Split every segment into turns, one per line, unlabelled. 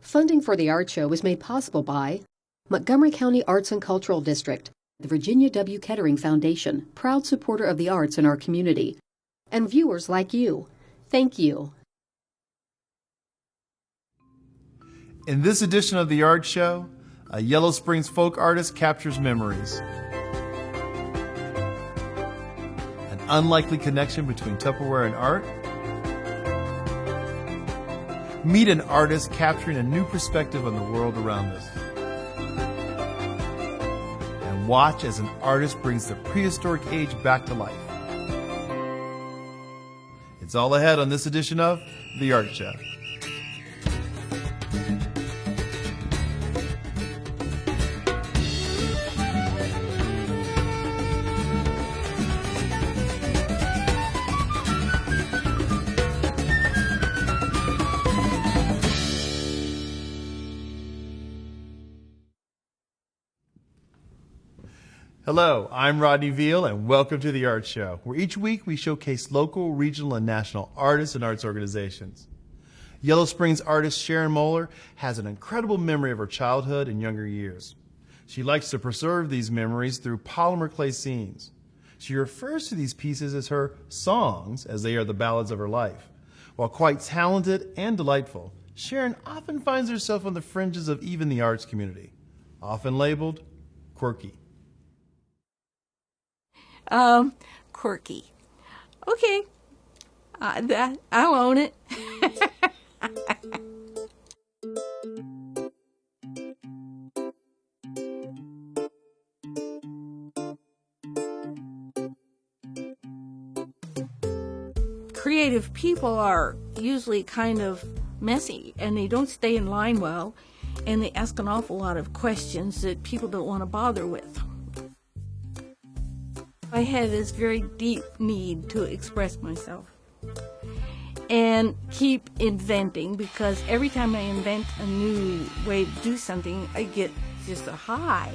Funding for the art show was made possible by Montgomery County Arts and Cultural District, the Virginia W. Kettering Foundation, proud supporter of the arts in our community, and viewers like you. Thank you.
In this edition of the art show, a Yellow Springs folk artist captures memories. An unlikely connection between Tupperware and art. Meet an artist capturing a new perspective on the world around us. And watch as an artist brings the prehistoric age back to life. It's all ahead on this edition of The Art Show. Hello, I'm Rodney Veal, and welcome to The Art Show, where each week we showcase local, regional, and national artists and arts organizations. Yellow Springs artist Sharon Moeller has an incredible memory of her childhood and younger years. She likes to preserve these memories through polymer clay scenes. She refers to these pieces as her songs, as they are the ballads of her life. While quite talented and delightful, Sharon often finds herself on the fringes of even the arts community, often labeled quirky.
Quirky. Okay. I'll own it. Creative people are usually kind of messy, and they don't stay in line well, and they ask an awful lot of questions that people don't want to bother with. I had this very deep need to express myself and keep inventing, because every time I invent a new way to do something, I get just a high,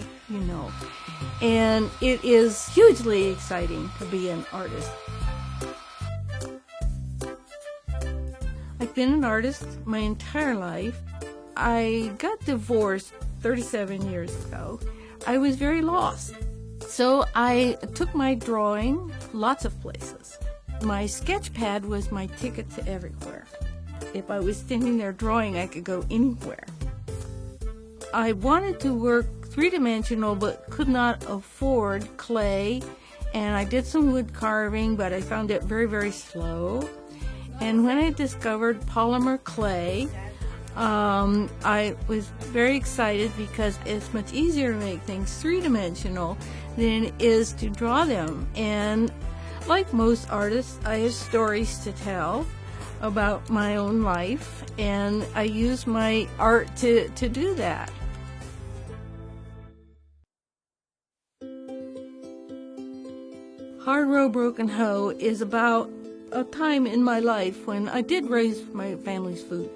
and it is hugely exciting to be an artist. I've been an artist my entire life. I got divorced 37 years ago. I was very lost. So I took my drawing lots of places. My sketch pad was my ticket to everywhere. If I was standing there drawing, I could go anywhere. I wanted to work three-dimensional but could not afford clay, and I did some wood carving, but I found it very, very slow. And when I discovered polymer clay, I was very excited, because it's much easier to make things three-dimensional than it is to draw them. And like most artists, I have stories to tell about my own life, and I use my art to do that. Hard Row Broken Hoe is about a time in my life when I did raise my family's food.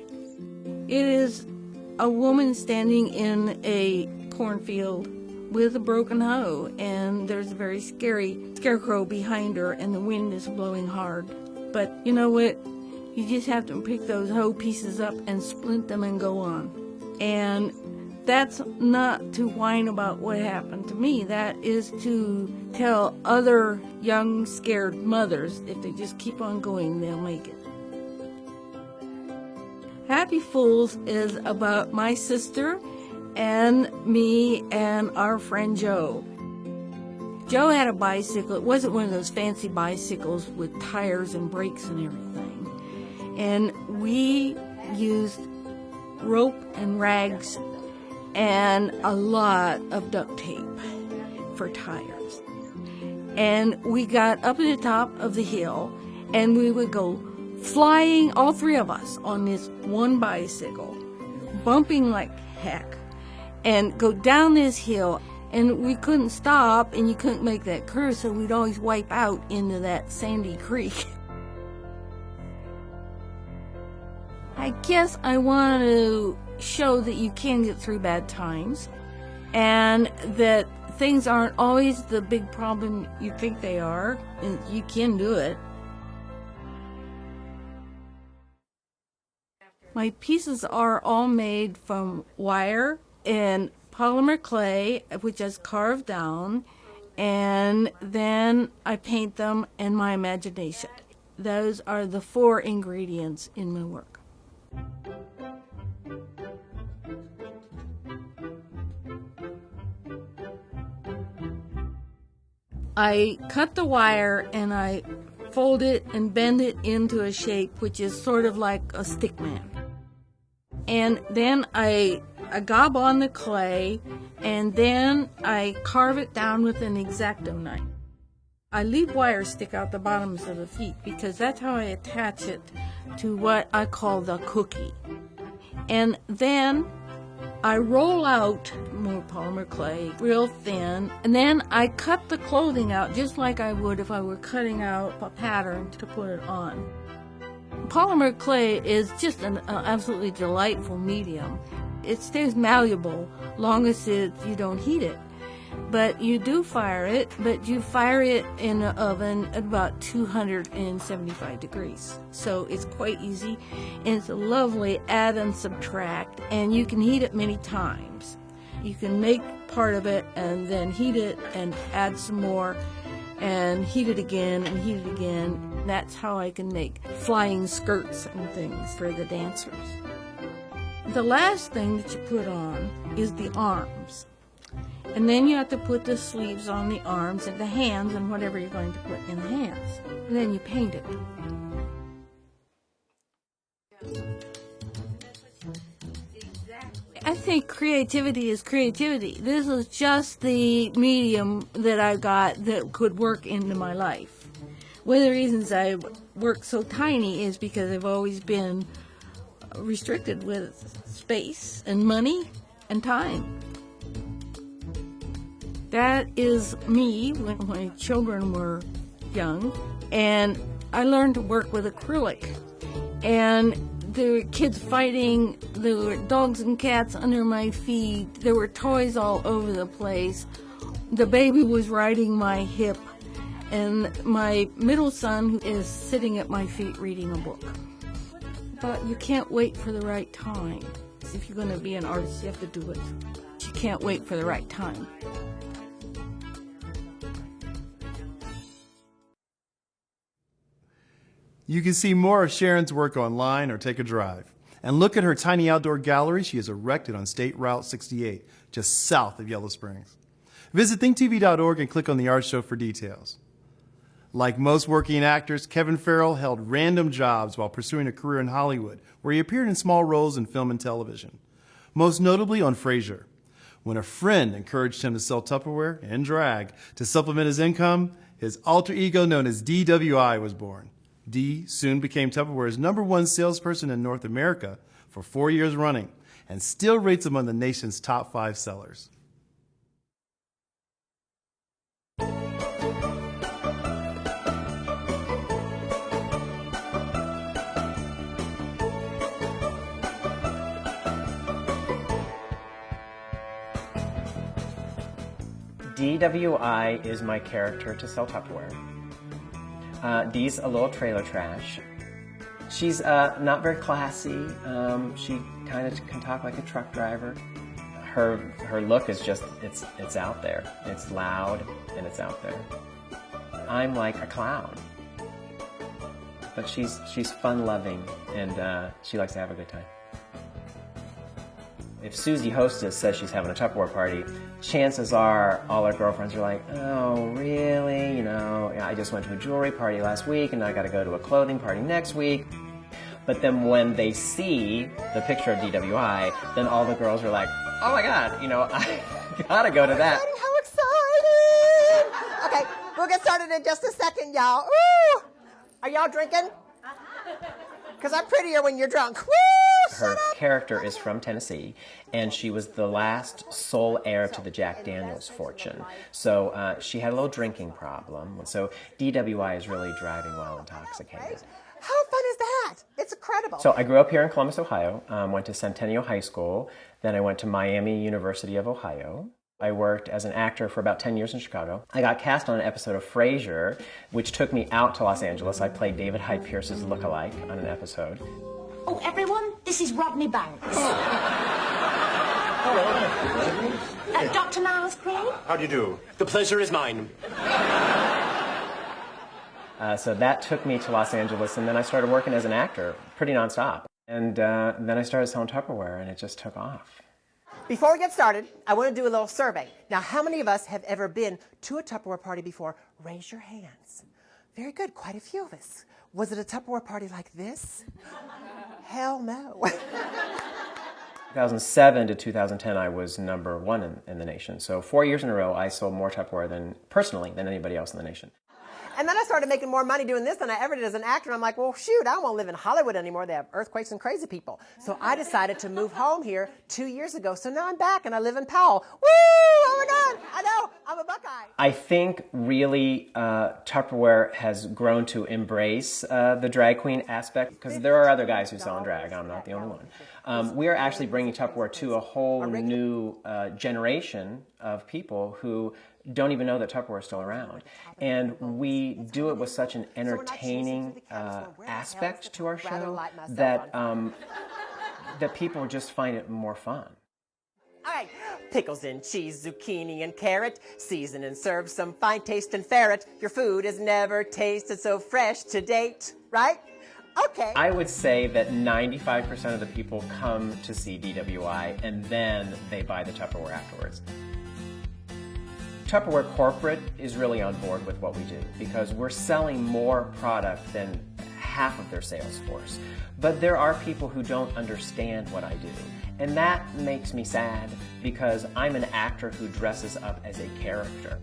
It is a woman standing in a cornfield with a broken hoe, and there's a very scary scarecrow behind her, and the wind is blowing hard. But you know what? You just have to pick those hoe pieces up and splint them and go on. And that's not to whine about what happened to me. That is to tell other young, scared mothers, if they just keep on going, they'll make it. Happy Fools is about my sister and me and our friend Joe. Joe had a bicycle. It wasn't one of those fancy bicycles with tires and brakes and everything. And we used rope and rags and a lot of duct tape for tires. And we got up at the top of the hill, and we would go flying, all three of us, on this one bicycle, bumping like heck, and go down this hill. And we couldn't stop, and you couldn't make that curve, so we'd always wipe out into that sandy creek. I guess I want to show that you can get through bad times, and that things aren't always the big problem you think they are, and you can do it. My pieces are all made from wire and polymer clay, which is carved down, and then I paint them in my imagination. Those are the 4 ingredients in my work. I cut the wire and I fold it and bend it into a shape which is sort of like a stick man. And then I gob on the clay, and then I carve it down with an X-Acto knife. I leave wire stick out the bottoms of the feet because that's how I attach it to what I call the cookie. And then I roll out more polymer clay real thin, and then I cut the clothing out just like I would if I were cutting out a pattern to put it on. Polymer clay is just an absolutely delightful medium. It stays malleable long as you don't heat it. But you do fire it, but you fire it in an oven at about 275 degrees. So it's quite easy, and it's a lovely add and subtract, and you can heat it many times. You can make part of it and then heat it and add some more and heat it again and heat it again. That's how I can make flying skirts and things for the dancers. The last thing that you put on is the arms. And then you have to put the sleeves on the arms and the hands and whatever you're going to put in the hands. And then you paint it. I think creativity is creativity. This is just the medium that I got that could work into my life. One of the reasons I work so tiny is because I've always been restricted with space and money and time. That is me when my children were young, and I learned to work with acrylic. And there were kids fighting, there were dogs and cats under my feet, there were toys all over the place. The baby was riding my hip, and my middle son is sitting at my feet reading a book. But you can't wait for the right time. If you're going to be an artist, you have to do it. You can't wait for the right time.
You can see more of Sharon's work online or take a drive. And look at her tiny outdoor gallery she has erected on State Route 68, just south of Yellow Springs. Visit thinktv.org and click on the art show for details. Like most working actors, Kevin Farrell held random jobs while pursuing a career in Hollywood, where he appeared in small roles in film and television, most notably on Frasier. When a friend encouraged him to sell Tupperware and drag to supplement his income, his alter ego known as DWI was born. Dee soon became Tupperware's #1 salesperson in North America for 4 years running and still rates among the nation's top 5 sellers.
DWI is my character to sell Tupperware. Dee's a little trailer trash. She's not very classy. She kind of can talk like a truck driver. Her look is just, it's out there. It's loud and it's out there. I'm like a clown. But she's fun-loving and she likes to have a good time. If Susie Hostess says she's having a Tupperware party, chances are all her girlfriends are like, oh, really? You know, I just went to a jewelry party last week and I got to go to a clothing party next week. But then when they see the picture of DWI, then all the girls are like, oh my God, you know, I got to go to that.
How exciting! Okay, we'll get started in just a second, y'all. Ooh! Are y'all drinking? Because I'm prettier when you're drunk. Woo!
Her character is from Tennessee, and she was the last sole heir to the Jack Daniels fortune. So she had a little drinking problem. So DWI is really driving while intoxicated.
How fun is that? It's incredible.
So I grew up here in Columbus, Ohio, went to Centennial High School, then I went to Miami University of Ohio. I worked as an actor for about 10 years in Chicago. I got cast on an episode of Frasier, which took me out to Los Angeles. I played David Hyde Pierce's lookalike on an episode.
Oh, everyone, this is Rodney Banks. Dr. Niles Craig?
How do you do? The pleasure is mine.
So that took me to Los Angeles, and then I started working as an actor, pretty nonstop. And then I started selling Tupperware, and it just took off.
Before we get started, I want to do a little survey. Now, how many of us have ever been to a Tupperware party before? Raise your hands. Very good, quite a few of us. Was it a Tupperware party like this? Hell no.
2007 to 2010, I was #1 in the nation. So 4 years in a row, I sold more Tupperware personally than anybody else in the nation.
And then I started making more money doing this than I ever did as an actor. And I'm like, well, shoot, I don't want to live in Hollywood anymore. They have earthquakes and crazy people. So I decided to move home here 2 years ago. So now I'm back and I live in Powell. Woo! Oh my God! I know, I'm a Buckeye.
I think really Tupperware has grown to embrace the drag queen aspect, because there are other guys who sell in drag. I'm not the only one. We are actually bringing Tupperware to a whole new generation of people who don't even know that Tupperware is still around. And we do it with such an entertaining aspect to our show that, that people just find it more fun.
All right, pickles and cheese, zucchini and carrot, season and serve some fine taste and ferret. Your food has never tasted so fresh to date, right? Okay.
I would say that 95% of the people come to see DWI and then they buy the Tupperware afterwards. Tupperware Corporate is really on board with what we do because we're selling more product than half of their sales force. But there are people who don't understand what I do. And that makes me sad because I'm an actor who dresses up as a character.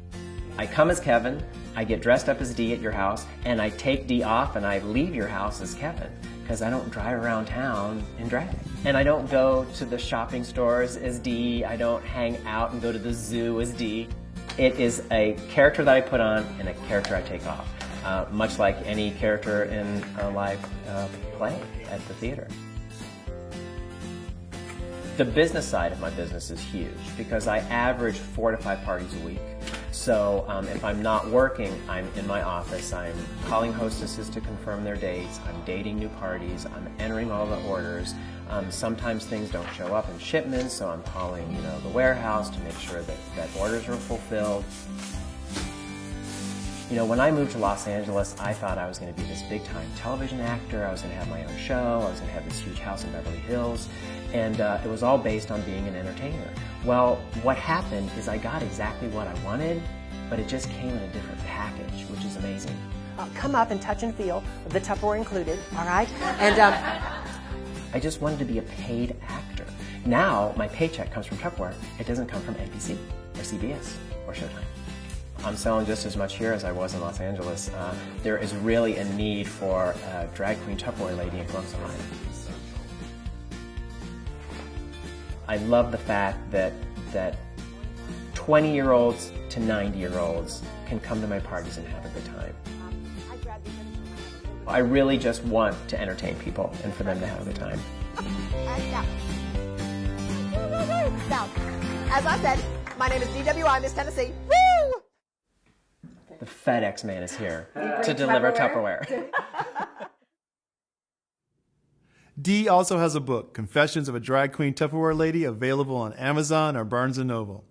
I come as Kevin, I get dressed up as Dee at your house, and I take Dee off and I leave your house as Kevin because I don't drive around town in drag. And I don't go to the shopping stores as Dee, I don't hang out and go to the zoo as Dee. It is a character that I put on and a character I take off, much like any character in a live play at the theater. The business side of my business is huge because I average 4 to 5 parties a week. So if I'm not working, I'm in my office, I'm calling hostesses to confirm their dates, I'm dating new parties, I'm entering all the orders. Sometimes things don't show up in shipments, so I'm calling, the warehouse to make sure that orders are fulfilled. When I moved to Los Angeles, I thought I was going to be this big-time television actor. I was going to have my own show. I was going to have this huge house in Beverly Hills. And it was all based on being an entertainer. Well, what happened is I got exactly what I wanted, but it just came in a different package, which is amazing.
Come up and touch and feel, the Tupperware included, all right? And
I just wanted to be a paid actor. Now, my paycheck comes from Tupperware. It doesn't come from NBC or CBS or Showtime. I'm selling just as much here as I was in Los Angeles. There is really a need for a drag queen Tupperware lady in Columbus, Ohio. I love the fact that 20-year-olds to 90-year-olds can come to my parties and have a good time. I really just want to entertain people and for them to have a good time.
Now, as I said, my name is DWI, Miss Tennessee. Woo!
The FedEx man is here to deliver Tupperware.
Dee also has a book, Confessions of a Drag Queen Tupperware Lady, available on Amazon or Barnes & Noble.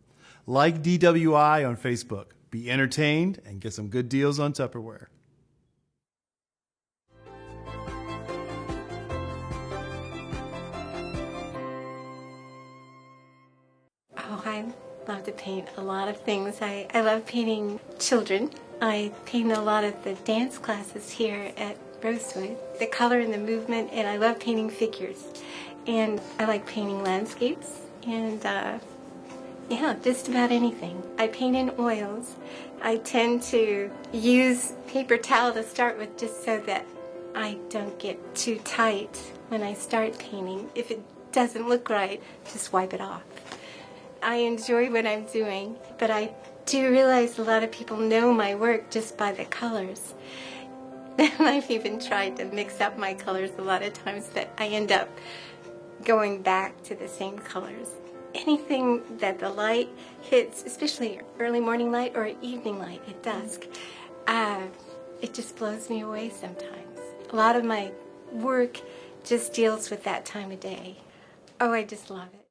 Like DWI on Facebook. Be entertained and get some good deals on Tupperware.
Oh, I love to paint a lot of things. I love painting children. I paint a lot of the dance classes here at Rosewood. The color and the movement, and I love painting figures. And I like painting landscapes and, just about anything. I paint in oils. I tend to use paper towel to start with just so that I don't get too tight when I start painting. If it doesn't look right, just wipe it off. I enjoy what I'm doing, but I do realize a lot of people know my work just by the colors. I've even tried to mix up my colors a lot of times, but I end up going back to the same colors. Anything that the light hits, especially early morning light or evening light at dusk, it just blows me away sometimes. A lot of my work just deals with that time of day. Oh, I just love it.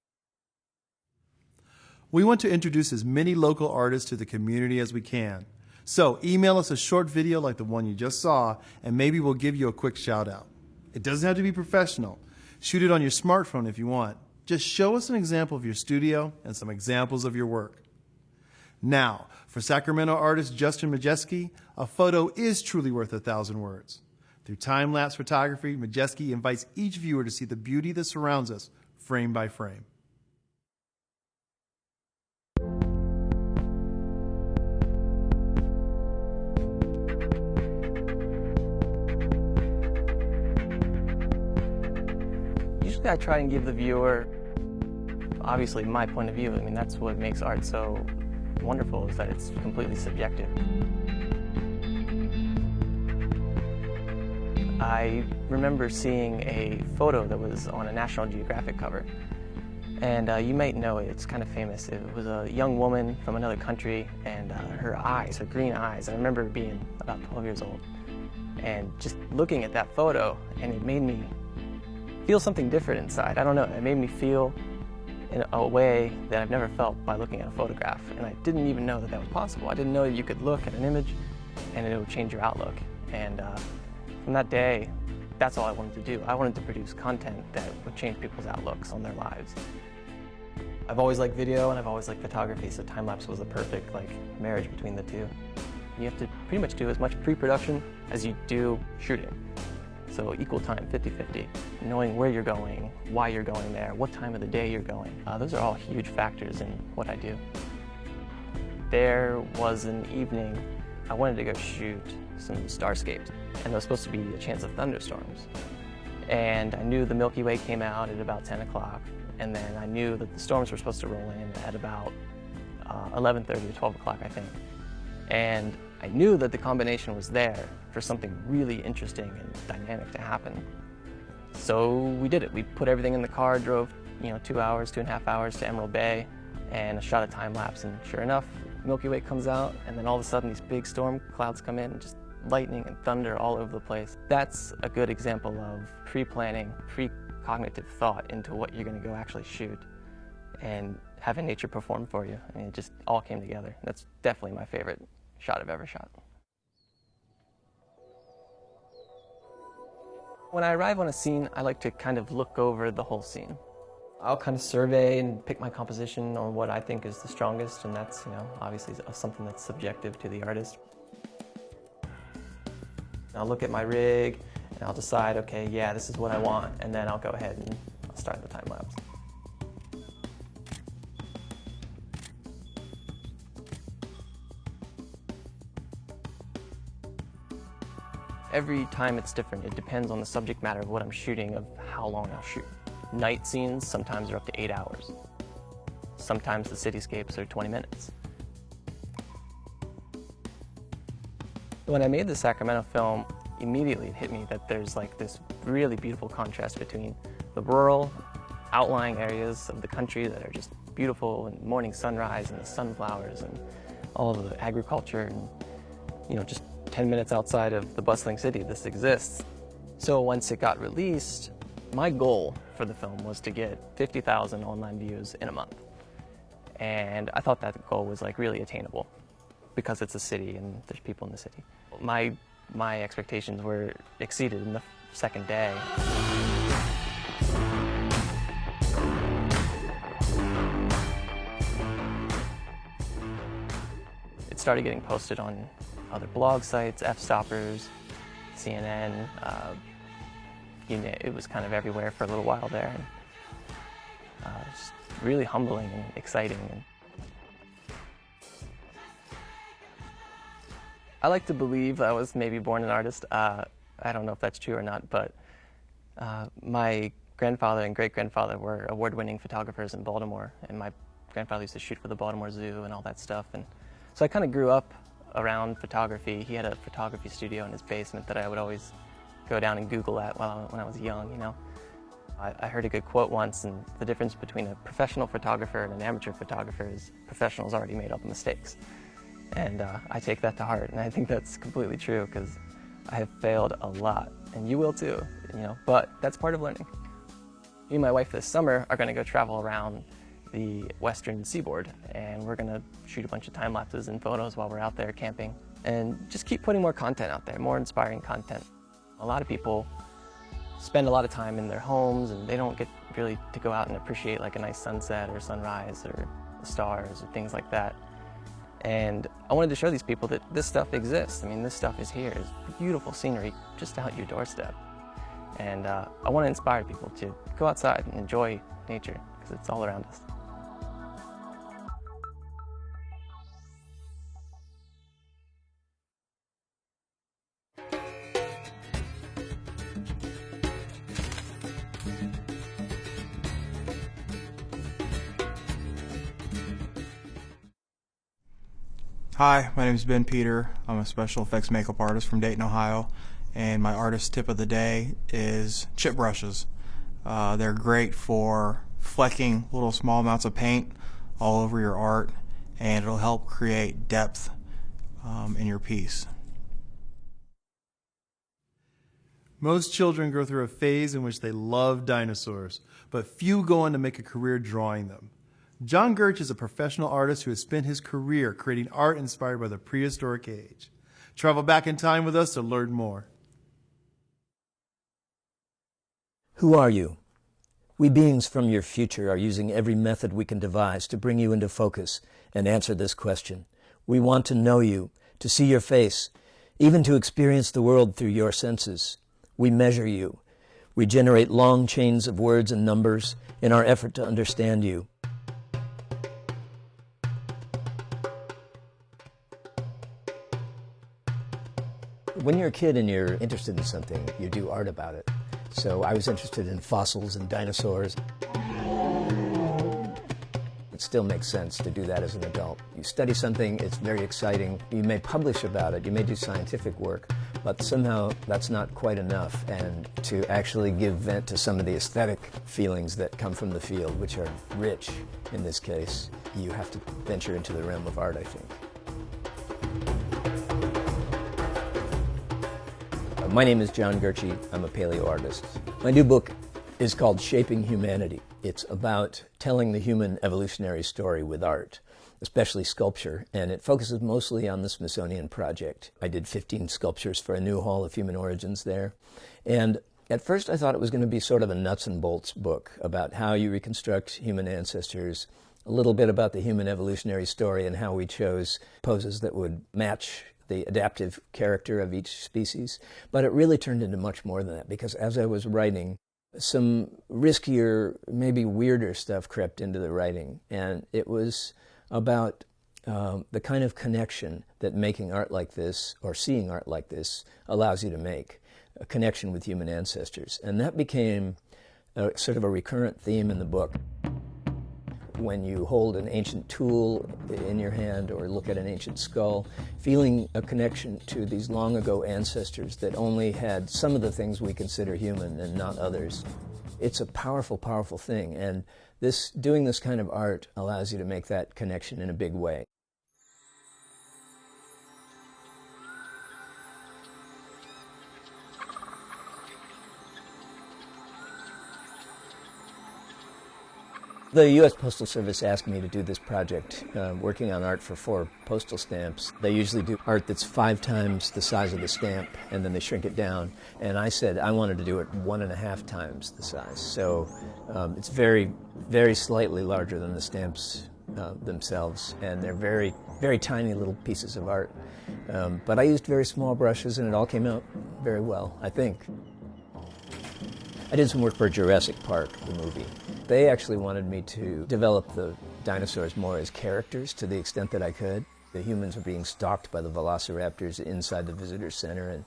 We want to introduce as many local artists to the community as we can. So email us a short video like the one you just saw, and maybe we'll give you a quick shout out. It doesn't have to be professional. Shoot it on your smartphone if you want. Just show us an example of your studio and some examples of your work. Now, for Sacramento artist Justin Majeski, a photo is truly worth 1,000 words. Through time-lapse photography, Majeski invites each viewer to see the beauty that surrounds us, frame by frame.
Usually I try and give the viewer, obviously, my point of view. I mean, that's what makes art so wonderful, is that it's completely subjective. I remember seeing a photo that was on a National Geographic cover, and you might know it, it's kind of famous. It was a young woman from another country, and her eyes, her green eyes, I remember being about 12 years old, and just looking at that photo, and it made me feel something different inside. I don't know, it made me feel in a way that I've never felt by looking at a photograph, and I didn't even know that that was possible. I didn't know that you could look at an image and it would change your outlook. And from that day, that's all I wanted to do. I wanted to produce content that would change people's outlooks on their lives. I've always liked video and I've always liked photography, so time-lapse was a perfect marriage between the two. You have to pretty much do as much pre-production as you do shooting. So equal time, 50-50. Knowing where you're going, why you're going there, what time of the day you're going. Those are all huge factors in what I do. There was an evening I wanted to go shoot some starscapes, and there was supposed to be a chance of thunderstorms. And I knew the Milky Way came out at about 10 o'clock, and then I knew that the storms were supposed to roll in at about 11:30 or 12 o'clock, I think. And I knew that the combination was there for something really interesting and dynamic to happen. So we did it. We put everything in the car, drove 2 hours, 2.5 hours to Emerald Bay, and shot a time lapse. And sure enough, Milky Way comes out, and then all of a sudden these big storm clouds come in, and just lightning and thunder all over the place. That's a good example of pre-planning, pre-cognitive thought into what you're going to go actually shoot, and having nature perform for you. I mean, it just all came together. That's definitely my favorite shot I've ever shot. When I arrive on a scene, I like to kind of look over the whole scene. I'll kind of survey and pick my composition on what I think is the strongest, and that's, obviously something that's subjective to the artist. I'll look at my rig, and I'll decide, okay, yeah, this is what I want, and then I'll go ahead and I'll start the time lapse. Every time it's different. It depends on the subject matter of what I'm shooting, of how long I'll shoot. Night scenes sometimes are up to 8 hours. Sometimes the cityscapes are 20 minutes. When I made the Sacramento film, immediately it hit me that there's this really beautiful contrast between the rural, outlying areas of the country that are just beautiful, and morning sunrise and the sunflowers and all of the agriculture, and just 10 minutes outside of the bustling city, this exists. So once it got released, my goal for the film was to get 50,000 online views in a month. And I thought that goal was really attainable because it's a city and there's people in the city. My expectations were exceeded in the second day. It started getting posted on other blog sites, F-Stoppers, CNN. It was kind of everywhere for a little while there. And, just really humbling and exciting. I like to believe I was maybe born an artist. I don't know if that's true or not, but my grandfather and great-grandfather were award-winning photographers in Baltimore, and my grandfather used to shoot for the Baltimore Zoo and all that stuff. And so I kind of grew up around photography. He had a photography studio in his basement that I would always go down and Google at when I was young, I heard a good quote once, and the difference between a professional photographer and an amateur photographer is professionals already made all the mistakes. And I take that to heart, and I think that's completely true, because I have failed a lot, and you will too, but that's part of learning. Me and my wife this summer are going to go travel around the western seaboard, and we're going to shoot a bunch of time lapses and photos while we're out there camping, and just keep putting more content out there, more inspiring content. A lot of people spend a lot of time in their homes, and they don't get really to go out and appreciate like a nice sunset or sunrise or the stars or things like that. And I wanted to show these people that this stuff exists. I mean, this stuff is here. It's beautiful scenery just out your doorstep. And I want to inspire people to go outside and enjoy nature, because it's all around us.
Hi, my name is Ben Peter. I'm a special effects makeup artist from Dayton, Ohio, and my artist tip of the day is chip brushes. They're great for flecking little small amounts of paint all over your art, and it'll help create depth in your piece.
Most children go through a phase in which they love dinosaurs, but few go on to make a career drawing them. John Gertsch is a professional artist who has spent his career creating art inspired by the prehistoric age. Travel back in time with us to learn more.
Who are you? We beings from your future are using every method we can devise to bring you into focus and answer this question. We want to know you, to see your face, even to experience the world through your senses. We measure you. We generate long chains of words and numbers in our effort to understand you. When you're a kid and you're interested in something, you do art about it. So I was interested in fossils and dinosaurs. It still makes sense to do that as an adult. You study something, it's very exciting. You may publish about it, you may do scientific work, but somehow that's not quite enough. And to actually give vent to some of the aesthetic feelings that come from the field, which are rich in this case, you have to venture into the realm of art, I think. My name is John Gertsch. I'm a paleo artist. My new book is called Shaping Humanity. It's about telling the human evolutionary story with art, especially sculpture, and it focuses mostly on the Smithsonian Project. I did 15 sculptures for a new Hall of Human Origins there, and at first I thought it was going to be sort of a nuts and bolts book about how you reconstruct human ancestors, a little bit about the human evolutionary story and how we chose poses that would match the adaptive character of each species. But it really turned into much more than that, because as I was writing, some riskier, maybe weirder stuff crept into the writing. And it was about the kind of connection that making art like this, or seeing art like this, allows you to make, a connection with human ancestors. And that became sort of a recurrent theme in the book. When you hold an ancient tool in your hand or look at an ancient skull, feeling a connection to these long ago ancestors that only had some of the things we consider human and not others. It's a powerful, powerful thing, and doing this kind of art allows you to make that connection in a big way. The U.S. Postal Service asked me to do this project, working on art for 4 postal stamps. They usually do art that's 5 times the size of the stamp, and then they shrink it down. And I said I wanted to do it 1.5 times the size. So it's very, very slightly larger than the stamps themselves, and they're very, very tiny little pieces of art. But I used very small brushes, and it all came out very well, I think. I did some work for Jurassic Park, the movie. They actually wanted me to develop the dinosaurs more as characters to the extent that I could. The humans were being stalked by the velociraptors inside the visitor center, and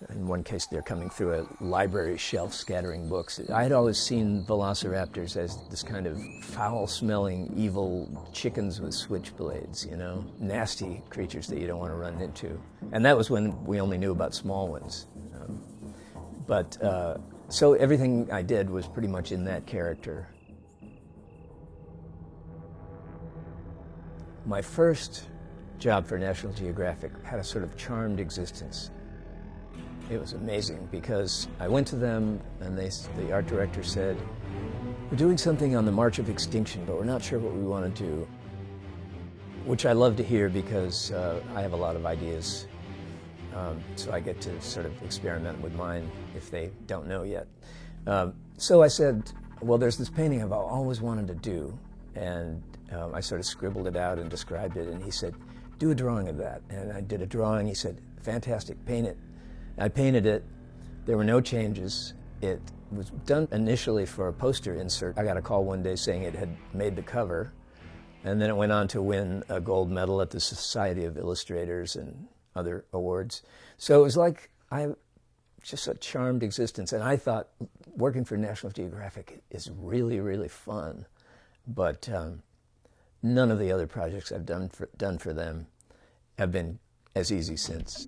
in one case they're coming through a library shelf scattering books. I had always seen velociraptors as this kind of foul-smelling, evil chickens with switchblades, you know, nasty creatures that you don't want to run into. And that was when we only knew about small ones. So everything I did was pretty much in that character. My first job for National Geographic had a sort of charmed existence. It was amazing because I went to them and the art director said, "We're doing something on the March of Extinction, but we're not sure what we want to do." Which I love to hear because I have a lot of ideas. So I get to sort of experiment with mine if they don't know yet. So I said, well, there's this painting I've always wanted to do. And I sort of scribbled it out and described it. And he said, do a drawing of that. And I did a drawing. He said, fantastic, paint it. I painted it. There were no changes. It was done initially for a poster insert. I got a call one day saying it had made the cover. And then it went on to win a gold medal at the Society of Illustrators and other awards. So it was like just a charmed existence. And I thought working for National Geographic is really, really fun. But none of the other projects I've done for them have been as easy since.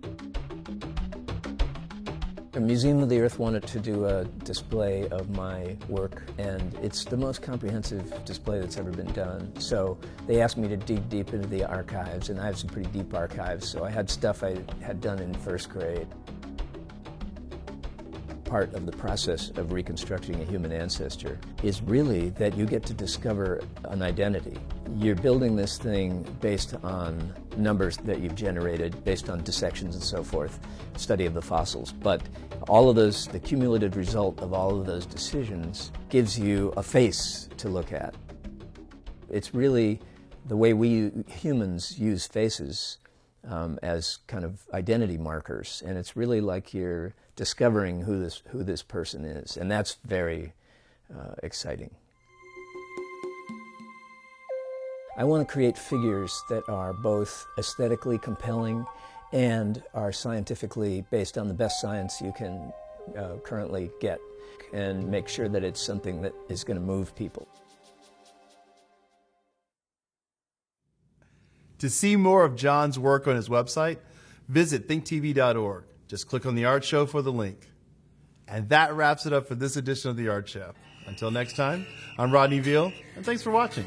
The Museum of the Earth wanted to do a display of my work, and it's the most comprehensive display that's ever been done. So they asked me to dig deep into the archives, and I have some pretty deep archives, so I had stuff I had done in first grade. Part of the process of reconstructing a human ancestor is really that you get to discover an identity. You're building this thing based on numbers that you've generated, based on dissections and so forth, study of the fossils. But all of those, the cumulative result of all of those decisions gives you a face to look at. It's really the way we humans use faces as kind of identity markers, and it's really like you're discovering who this person is, and that's very exciting. I want to create figures that are both aesthetically compelling and are scientifically based on the best science you can currently get, and make sure that it's something that is going to move people.
To see more of John's work on his website, visit thinktv.org. Just click on the Art Show for the link. And that wraps it up for this edition of the Art Show. Until next time, I'm Rodney Veal, and thanks for watching.